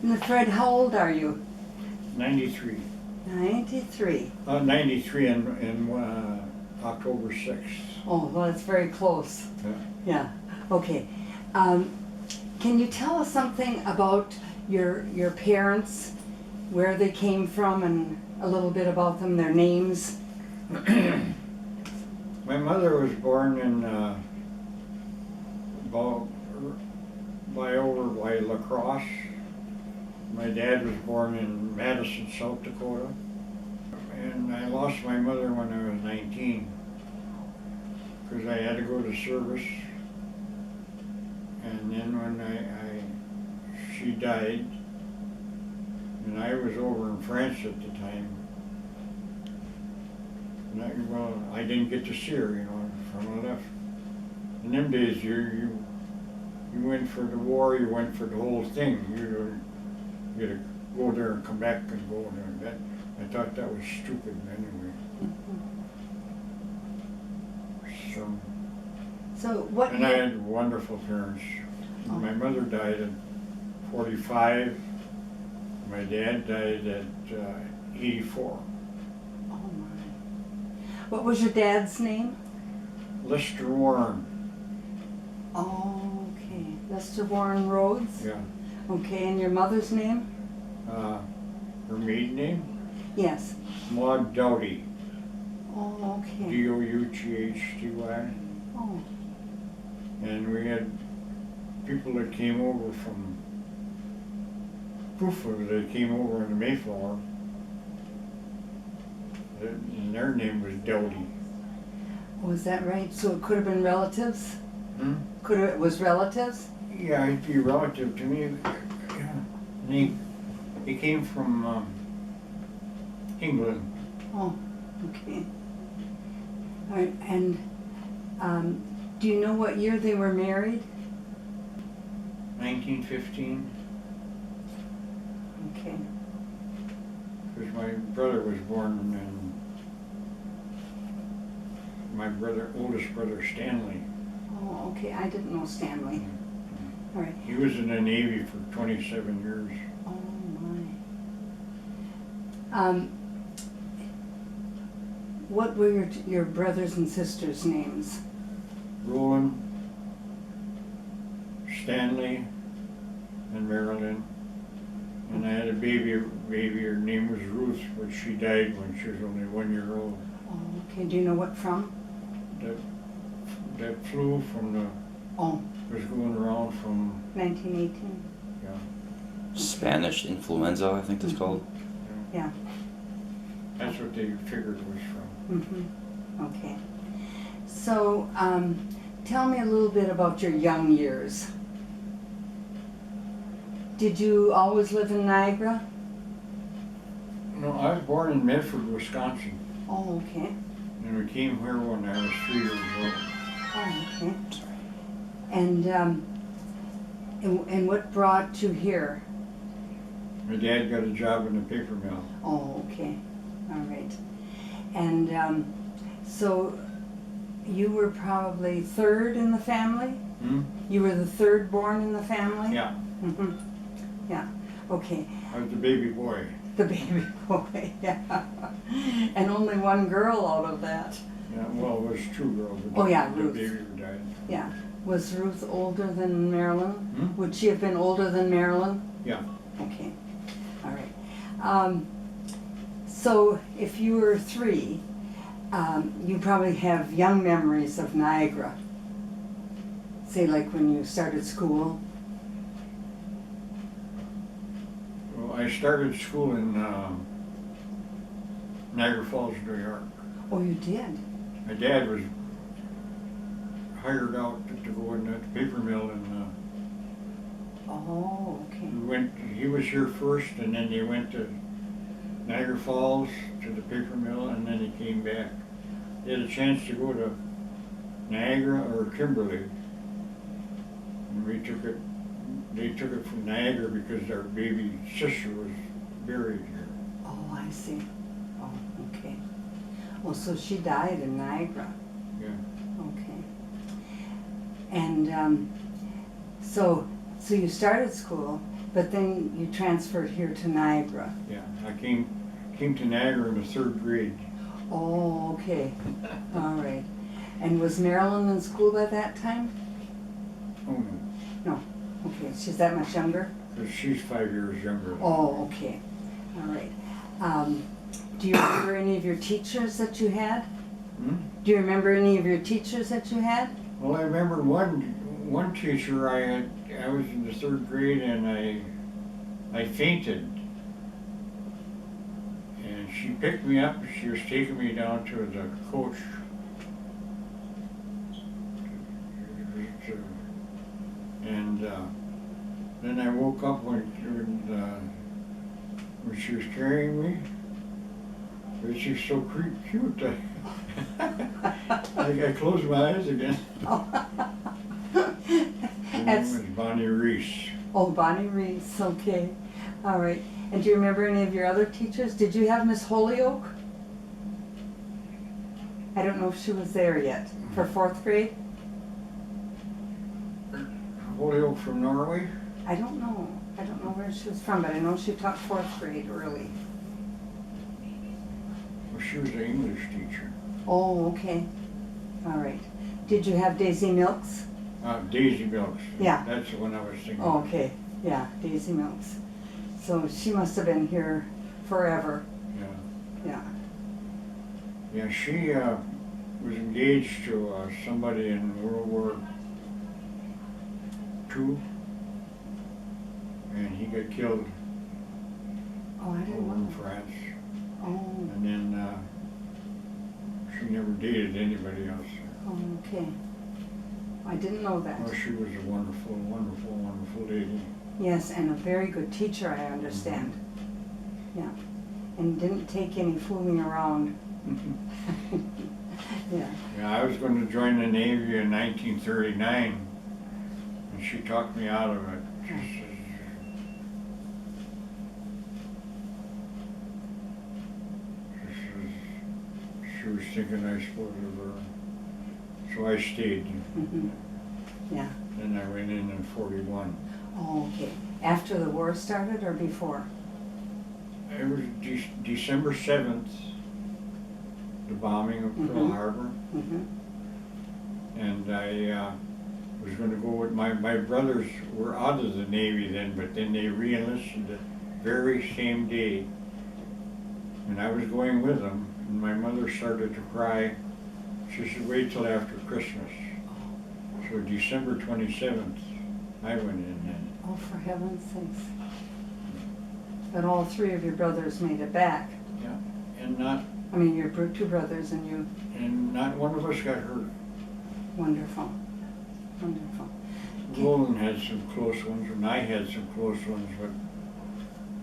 And Fred, how old are you? 93. 93. 93 in October 6th. Oh, well, it's very close. Yeah. Yeah, okay. Can you tell us something about your parents, where they came from, and a little bit about them, their names? My mother was born in over by La Crosse. My dad was born in Madison, South Dakota. And I lost my mother when I was 19 because I had to go to service. And then when she died, and I was over in France at the time, and I didn't get to see her, from I left. In them days, you went for the war, you went for the whole thing. You had to go there and come back and go there. I thought that was stupid anyway. So what? And I had wonderful parents. Oh. My mother died at 45. My dad died at 84. Oh my. What was your dad's name? Lester Warren. Oh, okay. Lester Warren Rhodes? Yeah. Okay, and your mother's name? Her maiden name? Yes. Maud Doughty. Oh, okay. Doughty. Oh. And we had people that came over from Buffalo, they came over in the Mayflower, and their name was Doughty. Oh, is that right? So it could have been relatives? Hmm? It was relatives? Yeah, he'd be relative to me. Yeah. And he came from England. Oh, okay. All right, and do you know what year they were married? 1915. Okay. Because my brother was born in, my oldest brother Stanley. Oh, okay. I didn't know Stanley. All right. He was in the Navy for 27 years. Oh my. What were your brothers and sisters' names? Roland, Stanley, and Marilyn. And I had a baby, her name was Ruth, but she died when she was only 1 year old. Oh, okay. Do you know what from? That flu from was going around from, 1918. yeah. Spanish influenza, I think it's called. Yeah. That's what they figured was from. Mm-hmm. Okay. So, tell me a little bit about your young years. Did you always live in Niagara? No, I was born in Medford, Wisconsin. Oh, okay. And we came here when I was 3 years old. Oh, okay. And what brought you here? My dad got a job in the paper mill. Oh, okay. All right. And so you were probably third in the family? Hmm? You were the third born in the family? Yeah, Mm-hmm. Yeah. Okay. I was the baby boy. The baby boy, yeah. And only one girl out of that. Yeah, well, it was 2 girls. Oh, yeah, the Ruth. baby died. Yeah. Was Ruth older than Marilyn? Hmm? Would she have been older than Marilyn? Yeah. Okay. All right. So if you were 3, you probably have young memories of Niagara. Say like when you started school. Well, I started school in Niagara Falls, New York. Oh, you did? My dad was hired out to go in the paper mill, and Oh, okay. he was here first, and then they went to Niagara Falls to the paper mill, and then he came back. They had a chance to go to Niagara or Kimberly, and they took it from Niagara because their baby sister was buried here. Oh, I see. Oh, okay. Well, so she died in Niagara. Yeah. Okay. And so you started school, But then you transferred here to Niagara. Yeah, I came to Niagara in the 3rd grade. Oh, okay. All right. And was Marilyn in school by that time? Oh, no, No. Okay, she's that much younger? because she's 5 years younger than me. Oh, okay. All right. Do you remember any of your teachers that you had? Hmm? Do you remember any of your teachers that you had? Well, I remember one teacher I had. I was in the 3rd grade and I fainted, and she picked me up. She was taking me down to the coach. And then I woke up when she was carrying me. But she was so cute. I closed my eyes again. Her name was Bonnie Reese. Oh, Bonnie Reese, okay. All right. And do you remember any of your other teachers? Did you have Miss Holyoke? I don't know if she was there yet. For 4th grade? Holyoke from Norway. I don't know. I don't know where she was from, but I know she taught 4th grade early. Well, she was an English teacher. Oh, okay. All right. Did you have Daisy Milks? Daisy Milks. Yeah. That's the one I was thinking. Oh, okay. Yeah, Daisy Milks. So she must have been here forever. Yeah. Yeah. Yeah, she was engaged to somebody in World War II, and he got killed Oh, I didn't over in know. France. Oh, And then she never dated anybody else. oh, okay. I didn't know that. Oh, she was a wonderful, wonderful, wonderful lady. Yes, and a very good teacher, I understand. Yeah. And didn't take any fooling around. Yeah. Yeah, I was going to join the Navy in 1939, and she talked me out of it. She was thinking I supported her, so I stayed. Mhm. Yeah. Then I went in 41. Oh, okay. After the war started or before? It was December 7th, the bombing of Pearl Mhm. Harbor, Mm-hmm. and I was going to go with my brothers were out of the Navy then, but then they re-enlisted the very same day, and I was going with them, and my mother started to cry. She said, wait till after Christmas. So December 27th, I went in then. Oh, for heaven's sakes. But all 3 of your brothers made it back. Yeah, and not I mean, your 2 brothers and you. one of us got hurt. Wonderful. Wonderful. Okay. Roland had some close ones, and I had some close ones, but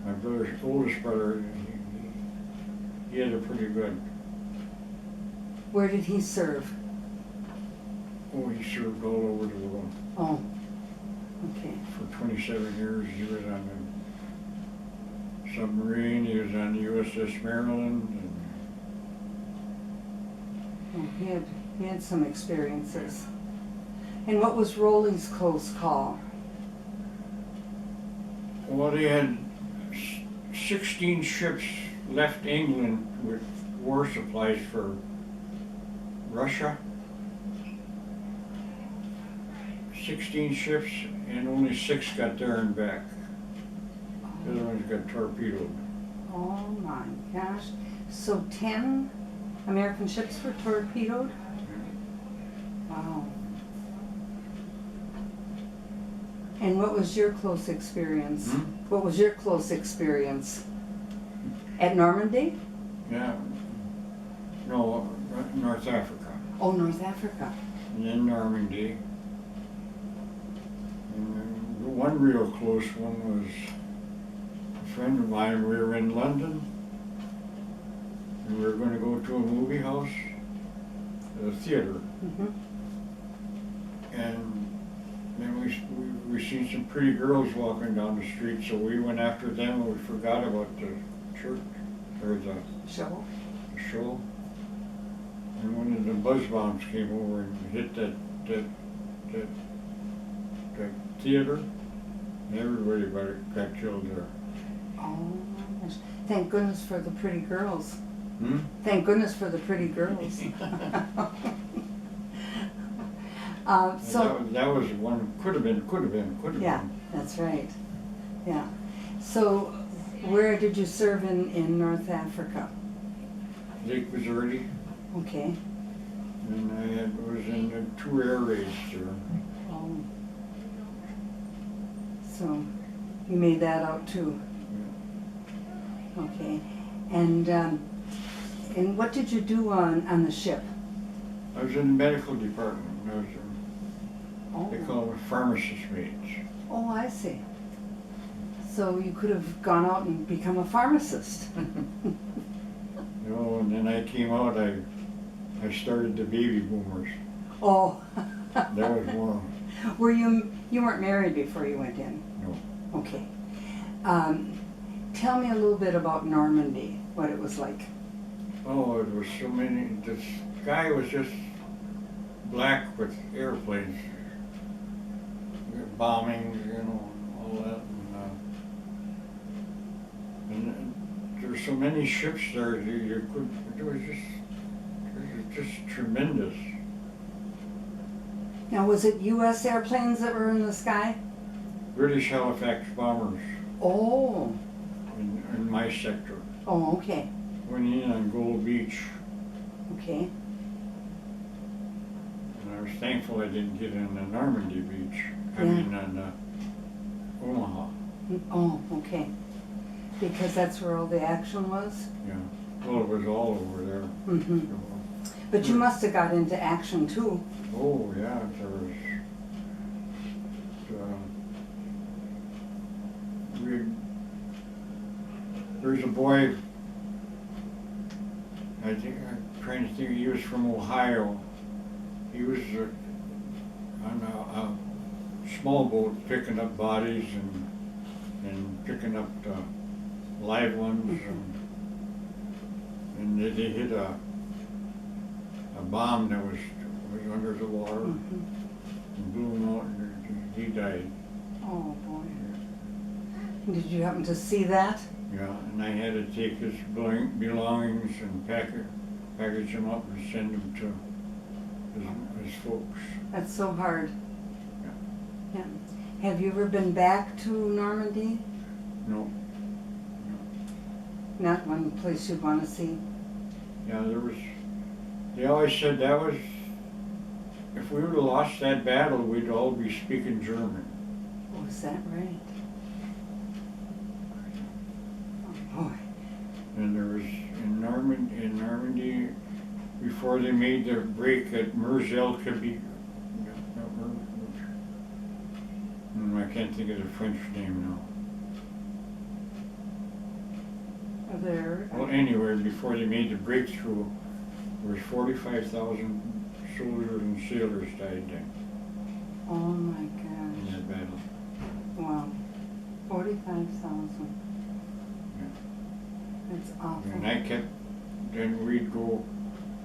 my brother's oldest brother, he had a pretty good. Where did he serve? Oh, he served all over the world. Oh, okay. For 27 years, he was on the submarine, he was on the USS Maryland, and Well, he had some experiences. And what was Rowley's close call? well, they had 16 ships left England with war supplies for Russia. 16 ships, and only 6 got there and back. The other ones got torpedoed. Oh my gosh. So 10 American ships were torpedoed? Wow. And what was your close experience? Hmm? What was your close experience? At Normandy? Yeah. No, North Africa. Oh, North Africa. And then Normandy. And the one real close one was a friend of mine. We were in London, and we were going to go to a movie house, a theater, Mm-hmm. and then we seen some pretty girls walking down the street, so we went after them, and we forgot about the church, or the Shovel? show. And one of the buzz bombs came over and hit that theater, Everybody got killed there. Oh, gosh. Thank goodness for the pretty girls. Hmm? Thank goodness for the pretty girls. So, That was one, could have been. yeah, that's right. Yeah. So, where did you serve in North Africa? Lake Missouri, Okay. and I was in 2 air raids there. Oh. So, you made that out too. Okay. And what did you do on the ship? I was in the medical department. I was, Oh. they call them pharmacist mates. Oh, I see. So you could have gone out and become a pharmacist. You know, and then I came out, I started the baby boomers. Oh. That was more, You weren't married before you went in? no. Okay. Tell me a little bit about Normandy, what it was like. Oh, it was so many, the sky was just black with airplanes. Bombings, you know, all that. And there were so many ships there, you could, it was just tremendous. Now, was it U.S. airplanes that were in the sky? British Halifax bombers Oh. in my sector. Oh, okay. Went in on Gold Beach, Okay. and I was thankful I didn't get in the Normandy Beach. I Yeah. mean, on Omaha. Oh, okay. Because that's where all the action was? Yeah. Well, it was all over there. Mm-hmm. But you must have got into action too. Oh, yeah, there was. There's a boy, I think, I'm trying to think, he was from Ohio. He was on a small boat picking up bodies and picking up the live ones, and they hit a bomb that was under the water and blew him out, and he died. Oh, boy. Did you happen to see that? Yeah, and I had to take his belongings and package them up and send them to his folks. That's so hard. Yeah. Yeah. Have you ever been back to Normandy? No. Not one place you'd want to see? Yeah, they always said that was, if we would have lost that battle, we'd all be speaking German. Oh, is that right? Oh, boy. And there was, in Normandy, before they made the break at Mers-el-Kébir, I can't think of the French name now. Are there? Well, anyway, before they made the breakthrough, there was 45,000 soldiers and sailors died then Oh my in gosh. that battle. Wow. 45,000. Yeah. That's awful. And then we'd go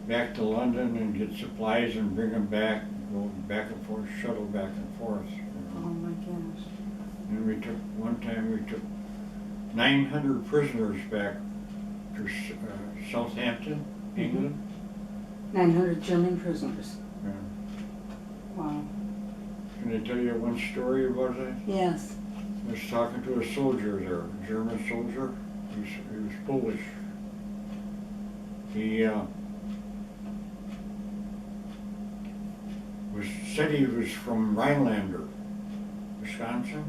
back to London and get supplies and bring them back, go back and forth, shuttle back and forth. Oh my gosh. And one time we took 900 prisoners back to Southampton, England. 900 German prisoners. Yeah. Wow. Can I tell you one story about that? Yes. I was talking to a soldier there, a German soldier. He was Polish. He said he was from Rhinelander, Wisconsin.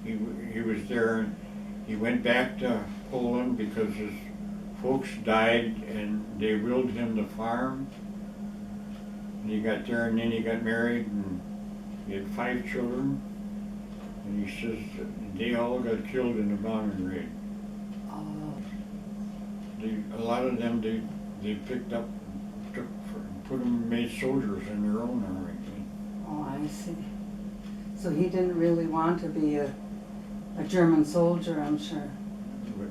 He was there, and he went back to Poland because his folks died and they willed him to farm. And he got there, and then he got married, and he had 5 children. And he says that they all got killed in the bombing raid. Oh. A lot of them they picked up, put them, made soldiers in their own army. Oh, I see. So he didn't really want to be a German soldier, I'm sure. But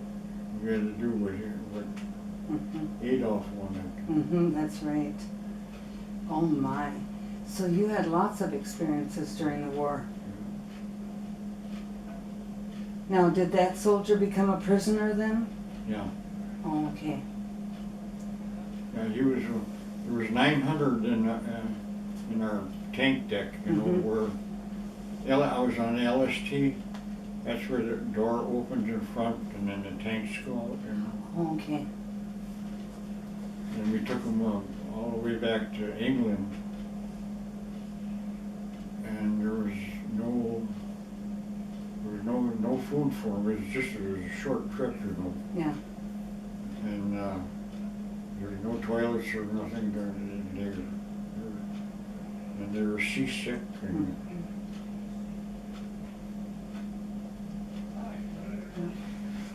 we had to do what Adolf wanted. That's right. Oh my. So you had lots of experiences during the war. Now, did that soldier become a prisoner then? Yeah. Oh, okay. He was, there was 900 in our tank deck, you know, Mhm. where I was on LST. That's where the door opens in front, and then the tanks go out, you know. Oh, okay. And we took them all the way back to England, and there was no food for them. It was a short trip, you know. Yeah. And there was no toilets or nothing there. And they were seasick. And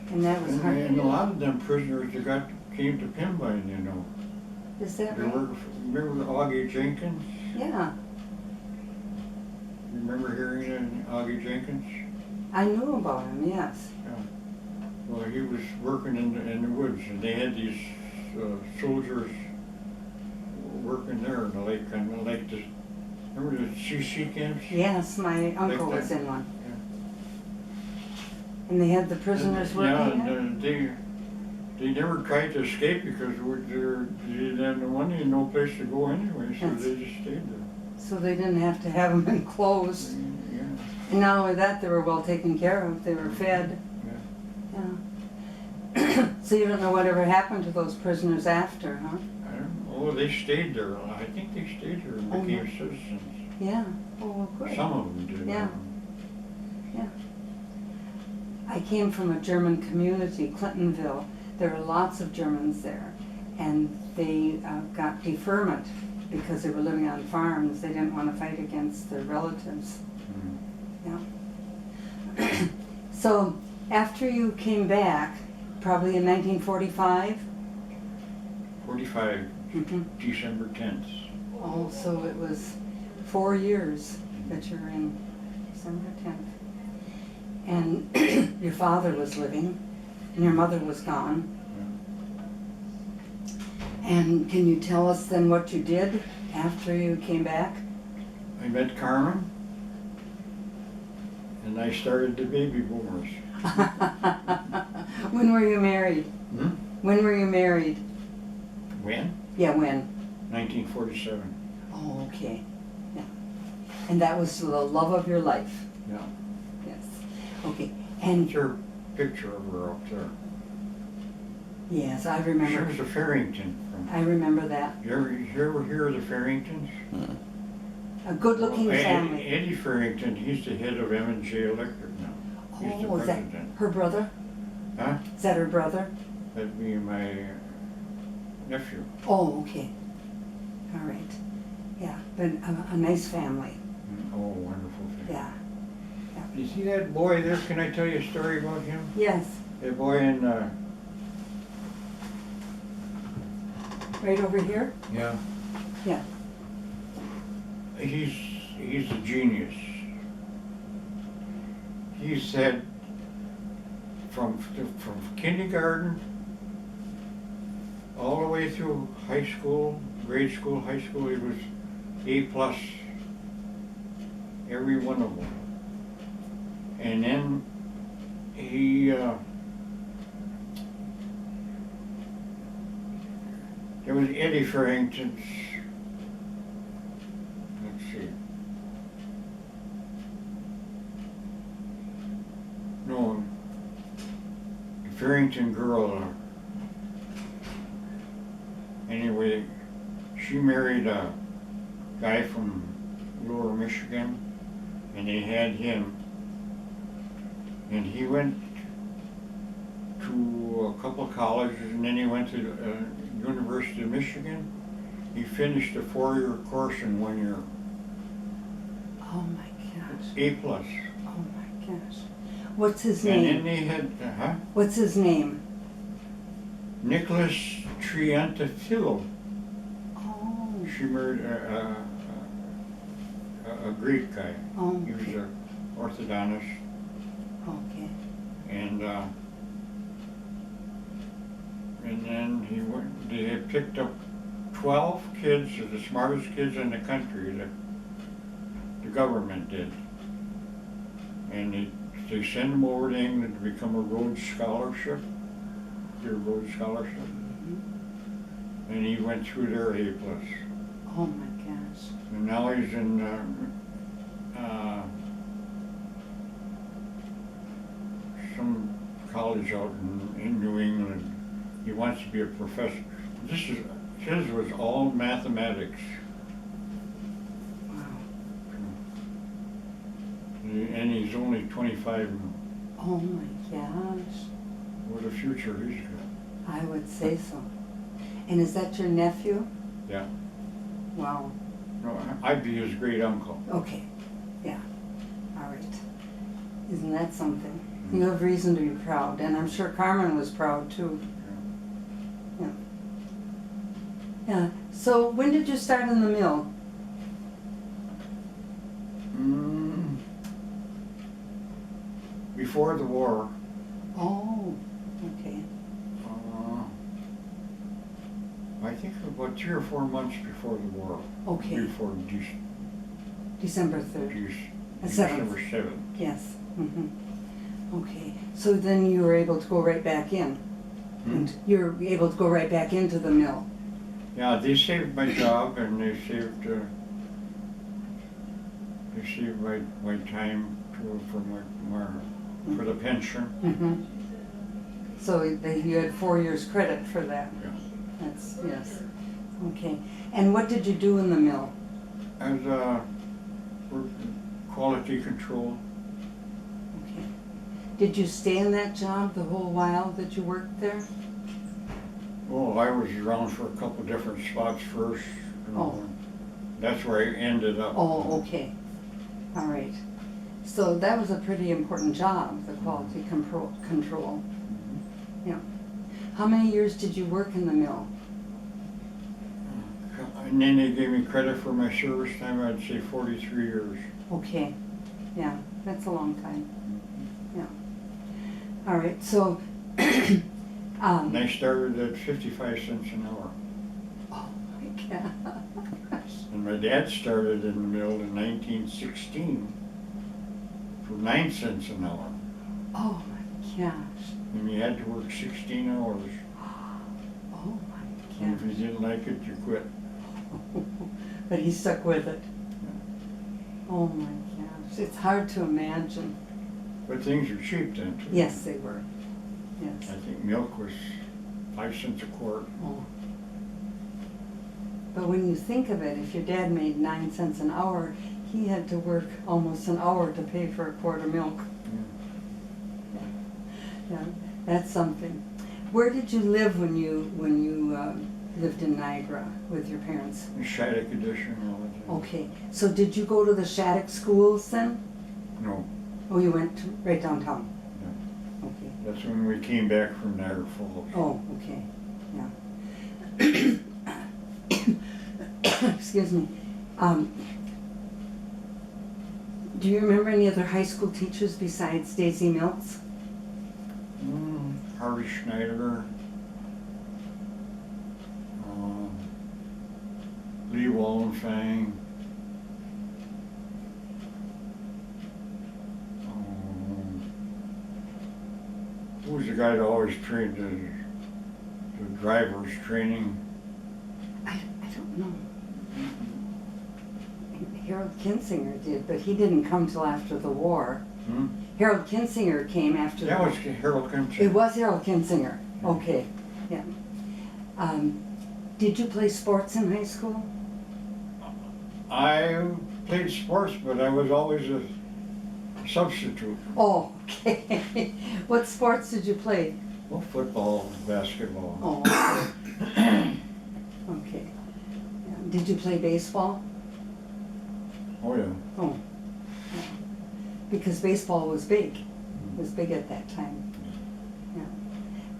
And that was hard. and a lot of them prisoners that came to Pembine, you know. Is that They right? remember Augie Jenkins? Yeah. You remember hearing Augie Jenkins? I knew about him, yes. Yeah. Well, he was working in the woods, and they had these soldiers working there in the lake, kind of like the, remember the CC camps? Yes, my uncle Like was that. in one. Yeah. And they had the prisoners working Yeah, there? and they never tried to escape because they didn't have no money and no place to go anyway, so That's- they just stayed there. So they didn't have to have them in clothes. Yeah, And not only that, they were well taken care of. They were fed. yeah. Yeah. So you don't know whatever happened to those prisoners after, huh? I don't know. Oh, they stayed there. I think they stayed there and Oh, became my- citizens. Yeah. Oh, well, good. Some of them did. Yeah. Yeah. I came from a German community, Clintonville. There were lots of Germans there. And they got deferment because they were living on farms. They didn't want to fight against their relatives. Mhm. Yeah. So after you came back, probably in 1945? 45, Mm-hmm. December 10th. Oh, so it was 4 years that you were in December 10th. And your father was living, and your mother was gone. And can you tell us then what you did after you came back? I met Carmen, and I started the baby boomers. When were you married? Hmm? When were you married? When? Yeah, when? 1947. Oh, okay. Yeah. And that was the love of your life? Yeah. Yes. Okay. And That's her picture of her up there. yes, I She remember. was a Farrington. I remember that. You ever hear of the Farringtons? A good-looking Well, family. Eddie Farrington, he's the head of M&J Electric now. He's the Oh, is that president. her brother? Huh? Is that her brother? That'd be my nephew. Oh, okay. All right. Yeah, but a nice family. Oh, wonderful thing. Yeah. You see that boy there? Can I tell you a story about him? Yes. That boy in, Right over here? yeah. Yeah. He's a genius. He said from kindergarten all the way through high school, grade school, high school, he was A+, every one of them. And then he, there was Eddie Farrington's, let's see. No, the Farrington girl, anyway, she married a guy from Lower Michigan, and they had him, and he went to a couple of colleges, and then he went to University of Michigan. He finished a 4-year course in 1 year. Oh my gosh. A+. Oh my gosh. What's his And name? then they had, What's his name? Nicholas Triantafilo. Oh. She married a Greek guy. Oh. He was an orthodontist, Okay. and then they had picked up 12 kids, the smartest kids in the country, that the government did. And they they send him over to England to become a Rhodes Scholarship, get a Rhodes Scholarship. Mhm. And he went through there A+. Oh my gosh. And now he's in some college out in New England. He wants to be a professor. His was all mathematics. Wow. And he's only 25. Oh my gosh. What a future he's got. I would say so. And is that your nephew? Yeah. Wow. No, I'd be his great uncle. Okay. Yeah. All right. Isn't that something? You have reason to be proud, and I'm sure Carmen was proud too. Yeah. Yeah. So when did you start in the mill? Before the war. Oh, okay. I think about 3 or 4 months before the war. Okay. Before December 3rd. December 7th. Yes. Mm-hmm. Okay. So then you were able to go right back in. And you were able to go right back into the mill. Yeah, they saved my job and they saved my time for the pension. Mm-hmm. So you had 4 years credit for that. Yeah. That's, yes. Okay. And what did you do in the mill? As quality control. Okay. Did you stay in that job the whole while that you worked there? Well, I was around for a couple different spots first. Oh. That's where I ended up. Oh, okay. All right. So that was a pretty important job, the quality control. Yeah. How many years did you work in the mill? And then they gave me credit for my service time. I'd say 43 years. Okay. Yeah, that's a long time. Yeah. All right. So. And I started at 55 cents an hour. Oh my gosh. And my dad started in the mill in 1916 for 9 cents an hour. Oh my gosh. And you had to work 16 hours. Oh my And if gosh. you didn't like it, you quit. But he stuck with it. Oh my gosh. It's hard to imagine. But things were cheap then, too. Yes, they were. I Yes. think milk was 5 cents a quart. Oh. But when you think of it, if your dad made 9 cents an hour, he had to work almost an hour to pay for a quart of milk. Yeah, that's something. Where did you live when you lived in Niagara with your parents? The Shattuck edition all the time. Okay, so did you go to the Shattuck schools then? No, Oh, you went right downtown? no. Okay. That's when we came back from Niagara Falls. Oh, okay, yeah. Excuse me. Do you remember any other high school teachers besides Daisy Mills? Harvey Schneider, Lee Wallenfang, who was the guy that always trained the drivers training? I don't know. Harold Kinsinger did, but he didn't come till after the war. Harold Kinsinger came after That the war. was Harold Kinsinger. It was Harold Kinsinger. Okay, yeah. Did you play sports in high school? I played sports, but I was always a substitute. Oh, okay. What sports did you play? Well, football, basketball. Oh, okay. Okay. Yeah. Did you play baseball? Oh, yeah. Oh. Yeah. Because baseball was big. It was big at that time. Yeah.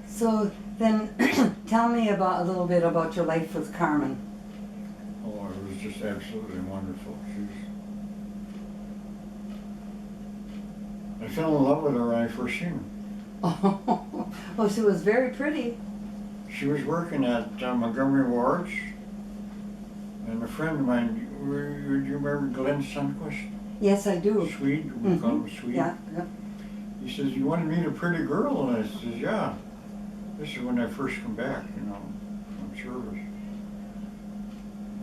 So then, tell me a little bit about your life with Carmen. Oh, it was just absolutely wonderful. I fell in love with her when I first seen her. Oh, well, she was very pretty. She was working at Montgomery Ward's, and a friend of mine, do you remember Glenn Sundquist? Yes, I do. Swede, we call him Swede. Yeah, yeah. he says, you want to meet a pretty girl? And I says, yeah. This is when I first come back, you know, from service.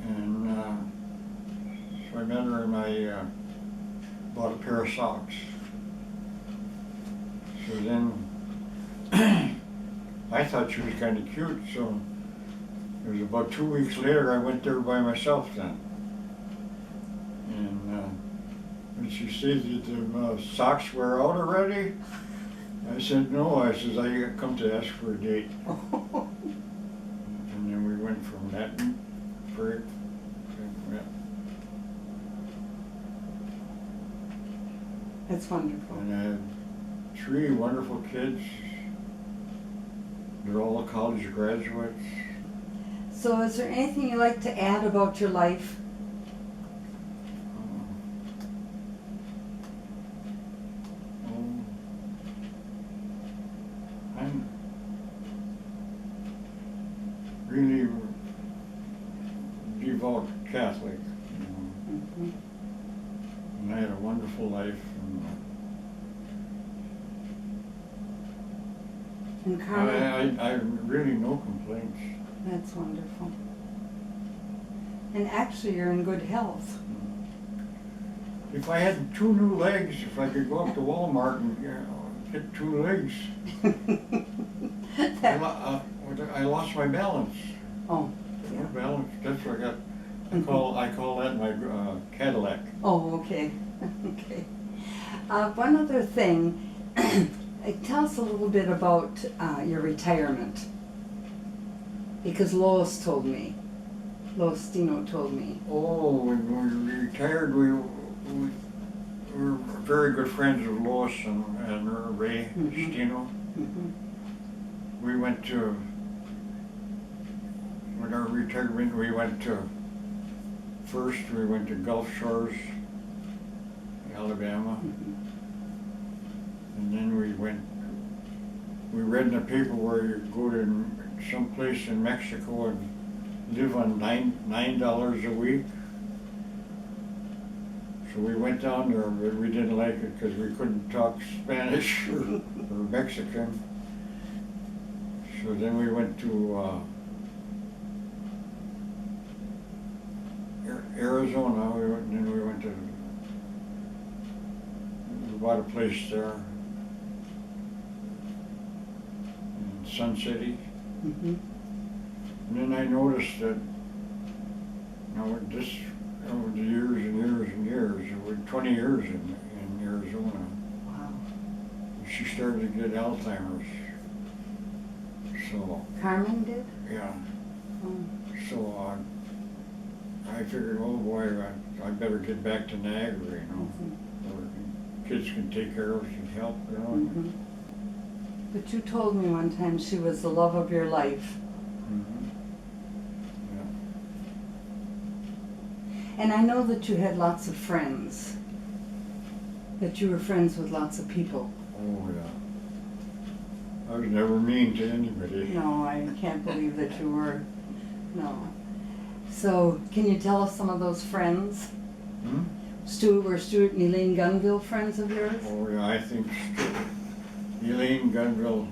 And so I met her and I bought a pair of socks. So then I thought she was kind of cute, so it was about 2 weeks later I went there by myself then. And when she said, did the socks wear out already? I said, no. I says, I come to ask for a date. And then we went from that for That's wonderful. and I had 3 wonderful kids. They're all college graduates. So is there anything you'd like to add about your life? I'm really devout Catholic, you know. Mhm. And I had a wonderful life. And And Carmen? I really no complaints. That's wonderful. And actually, you're in good health. If I had 2 new legs, if I could go up to Walmart and get 2 legs, I lost my balance. Oh, No yeah. balance. That's what I got. I call that my Cadillac. Oh, okay. Okay. One other thing. Tell us a little bit about your retirement. Because Lois Dino told me. Oh, when we retired, we were very good friends with Lois and Ray Stino. Mhm. We went to, when our retirement, we went to Gulf Shores, Alabama. Mhm. And then we read in the paper where you go to some place in Mexico and live on $9 a week. So we went down there, but we didn't like it because we couldn't talk Spanish or Mexican. So then we went to Arizona. Then we went to, we bought a place there in Sun City. Mhm. And then I noticed that, over the years and years and years, we're 20 years in Arizona, Wow. she started to get Alzheimer's. So, Carmen did? yeah, Oh. so I figured, oh boy, I better get back to Niagara, you know, Mhm. where kids can take care of us and help, you know. Mhm. But you told me one time she was the love of your life. Mhm. Yeah. And I know that you had lots of friends. That you were friends with lots of people. Oh, yeah. I was never mean to anybody. No, I can't believe that you were. No. So, can you tell us some of those friends? Hmm? Were Stuart and Elaine Gunville friends of yours? Oh, yeah, I think Elaine Gunville,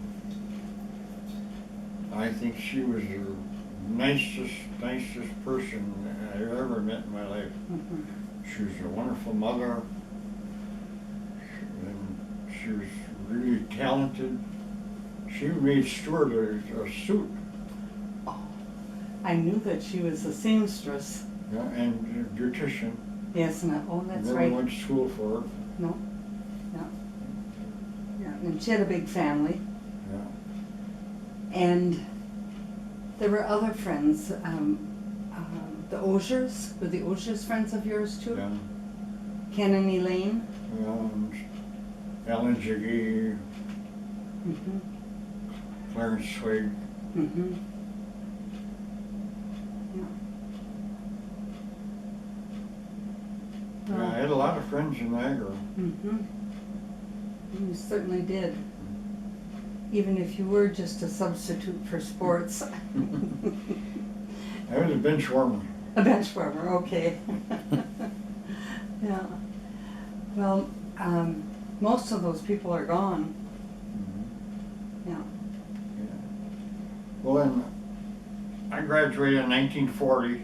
I think she was the nicest person I ever met in my life. Mhm. She was a wonderful mother, and she was really talented. She made Stuart a suit, Oh, I knew that she was a seamstress. yeah, and a beautician. Yes, no, oh, that's Never right. went to school for it. No, no. Yeah, and she had a big family. Yeah. And there were other friends. The Osiers, were the Osiers friends of yours too? Yeah. Ken and Elaine? Alan Jiggy, Mm-hmm. Clarence Swig. Mm-hmm. Yeah, I had a lot of friends in Niagara. Mm-hmm. You certainly did. Even if you were just a substitute for sports. I was a bench warmer. A bench warmer, okay. Yeah. Well, Most of those people are gone. Mhm. Yeah. Yeah. Well, then, I graduated in 1940,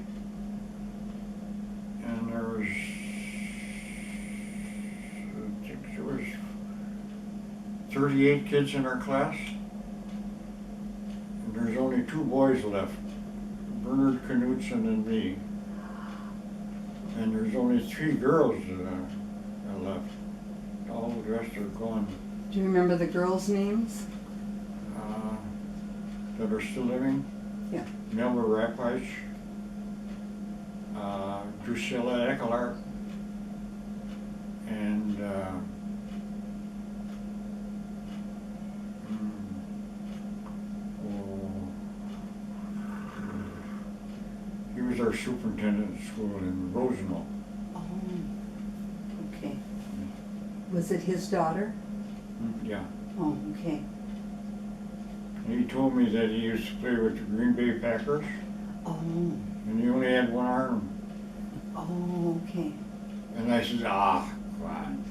and there was, I think there was 38 kids in our class, and there's only 2 boys left, Bernard Knudsen and me. And there's only 3 girls that are left. All the rest are gone. Do you remember the girls' names? That are still living. Yeah. Melba Rapich, Drusilla Eckelhart, and he was our superintendent at school in Rosenau. Oh, okay. Was it his daughter? Yeah. Oh, okay. And he told me that he used to play with the Green Bay Packers, Oh, and he only had 1 arm. oh, okay. And I said, come on.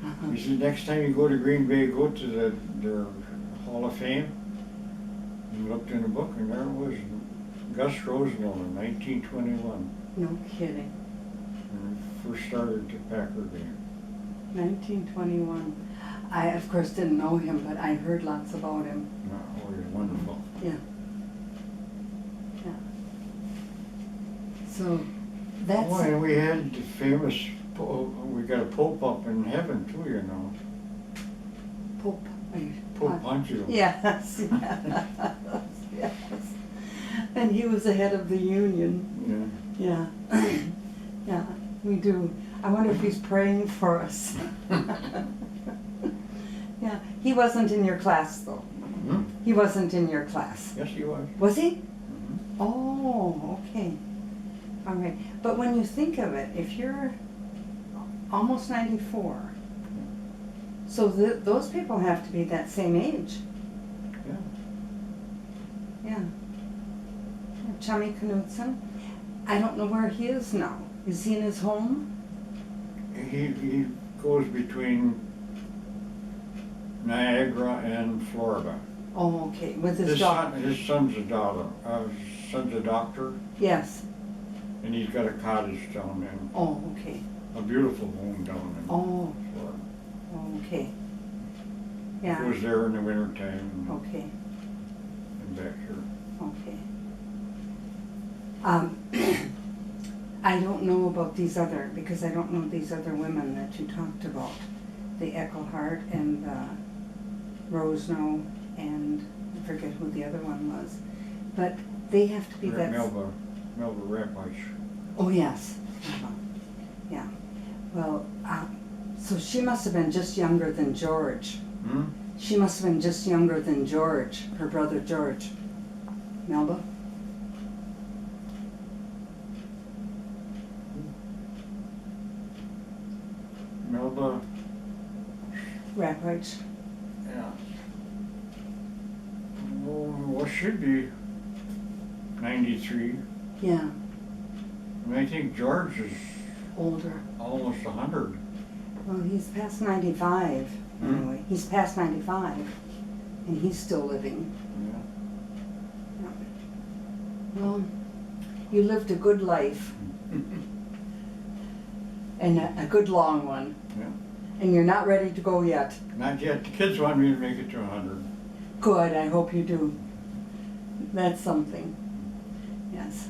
Uh-huh. He said, next time you go to Green Bay, go to their Hall of Fame. And looked in the book, and there was Gus Rosenau in 1921. No kidding. When we first started the Packer game. 1921. I, of course, didn't know him, but I heard lots about him. Oh, he was wonderful. Yeah. Yeah. So, that's... Oh, and we had the famous, we got a Pope up in heaven too, you know. Pope. Pope Pontius. Yes, yes, yes. And he was the head of the union. Yeah. Yeah. Yeah, we do. I wonder if he's praying for us. Yeah, he wasn't in your class though. Hmm? He wasn't in your class. Yes, he was. Was he? Mhm. Oh, okay. All right. But when you think of it, if you're almost 94, so those people have to be that same age. Yeah. Yeah. Chummy Knudsen. I don't know where he is now. Is he in his home? He goes between Niagara and Florida. Oh, okay. With his daughter. His son's a daughter. His son's a doctor, Yes. and he's got a cottage down there. Oh, okay. A beautiful home down in Oh, Florida. okay. He Yeah. was there in the wintertime Okay. and back here. Okay. I don't know about these other, because I don't know these other women that you talked about. The Eckelhart and the Rosenau and I forget who the other one was. But they have to be that... Melba Rapich. Oh, yes. Yeah. Well, so she must have been just younger than George. Hmm? She must have been just younger than George, her brother George. Melba? Melba, Rapich. yeah. Well, should be 93. Yeah, And I think George is older. almost 100. Well, he's past 95 Hmm? anyway. He's past 95 and he's still living. Yeah. Well, you lived a good life and a good long one. Yeah. And you're not ready to go yet. Not yet. The kids want me to make it to 100. Good, I hope you do. That's something. Yes.